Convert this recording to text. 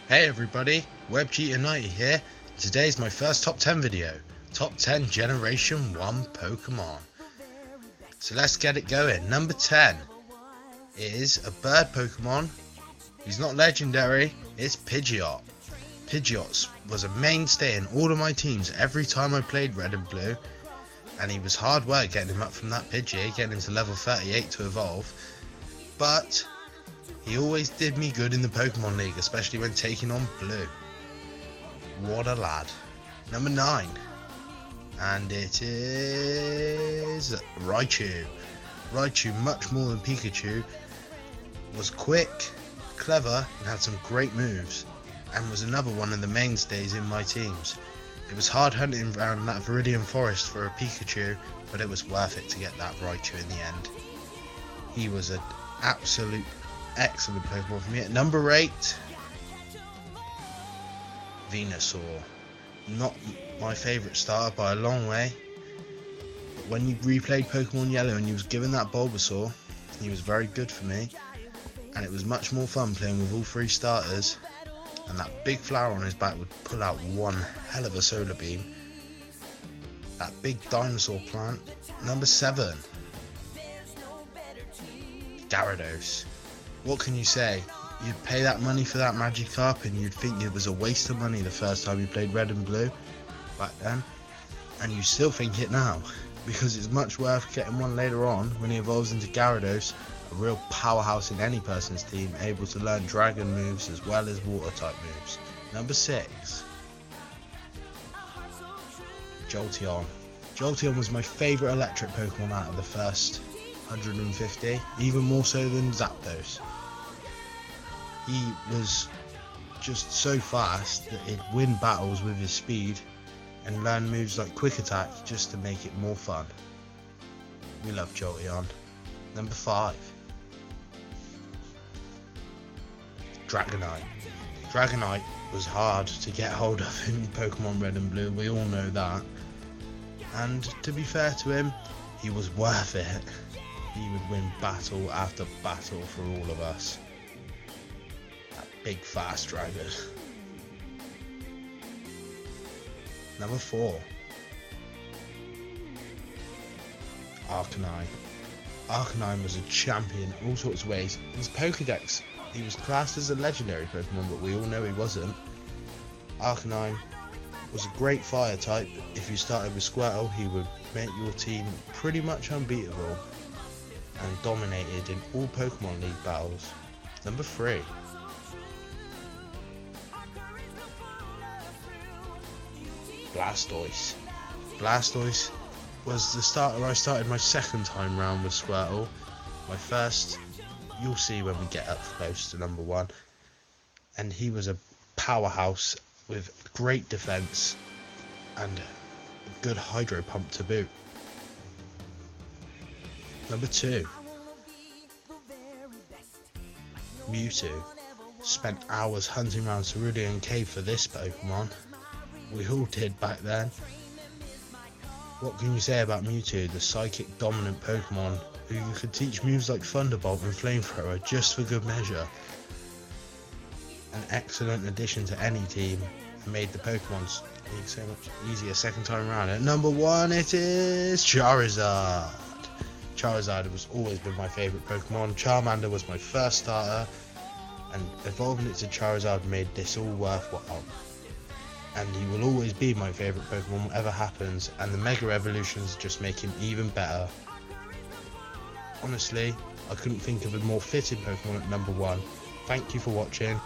Hey everybody, WebGeeter90 here. Today's my first top 10 video. Top 10 Generation 1 Pokemon. So let's get it going. Number 10 is a bird Pokemon. He's not legendary, it's Pidgeot. Pidgeot was a mainstay in all of my teams every time I played Red and Blue. And he was hard work getting him up from that Pidgey, getting him to level 38 to evolve. But he always did me good in the Pokemon League, especially when taking on Blue. What a lad. Number 9. And it is Raichu. Raichu, much more than Pikachu, was quick, clever, and had some great moves, and was another one of the mainstays in my teams. It was hard hunting around that Viridian Forest for a Pikachu, but it was worth it to get that Raichu in the end. He was an absolute excellent Pokemon for me. At number 8, Venusaur. Not my favourite starter by a long way, but when you replayed Pokemon Yellow and you was given that Bulbasaur, he was very good for me, and it was much more fun playing with all 3 starters, and that big flower on his back would pull out one hell of a solar beam. That big dinosaur plant. Number 7, Gyarados. What can you say? You'd pay that money for that Magikarp and you'd think it was a waste of money the first time you played Red and Blue back then, and you still think it now, because it's much worth getting one later on when he evolves into Gyarados, a real powerhouse in any person's team, able to learn dragon moves as well as water type moves. Number 6, Jolteon. Jolteon was my favourite electric Pokemon out of the first 150, even more so than Zapdos. He was just so fast that he'd win battles with his speed and learn moves like Quick Attack just to make it more fun. We love Jolteon. Number 5, Dragonite. Dragonite was hard to get hold of in Pokemon Red and Blue, we all know that. And to be fair to him, he was worth it. He would win battle after battle for all of us. That big fast dragon. Number 4, Arcanine. Arcanine was a champion in all sorts of ways. His Pokedex, he was classed as a legendary Pokemon, but we all know he wasn't. Arcanine was a great fire type. If you started with Squirtle, he would make your team pretty much unbeatable and dominated in all Pokemon League battles. Number 3, Blastoise. Blastoise was the starter I started my second time round with Squirtle. My first, you'll see when we get up close to number 1. And he was a powerhouse with great defense and a good hydro pump to boot. Number 2, Mewtwo. Spent hours hunting around Cerulean Cave for this Pokemon. We all did back then. What can you say about Mewtwo, the psychic dominant Pokemon who you could teach moves like Thunderbolt and Flamethrower just for good measure? An excellent addition to any team and made the Pokemon's League so much easier second time around. At number 1, it is Charizard. Charizard has always been my favourite Pokemon. Charmander was my first starter, and evolving it to Charizard made this all worthwhile. And he will always be my favourite Pokemon whatever happens, and the Mega Evolutions just make him even better. Honestly, I couldn't think of a more fitting Pokemon at number 1. Thank you for watching.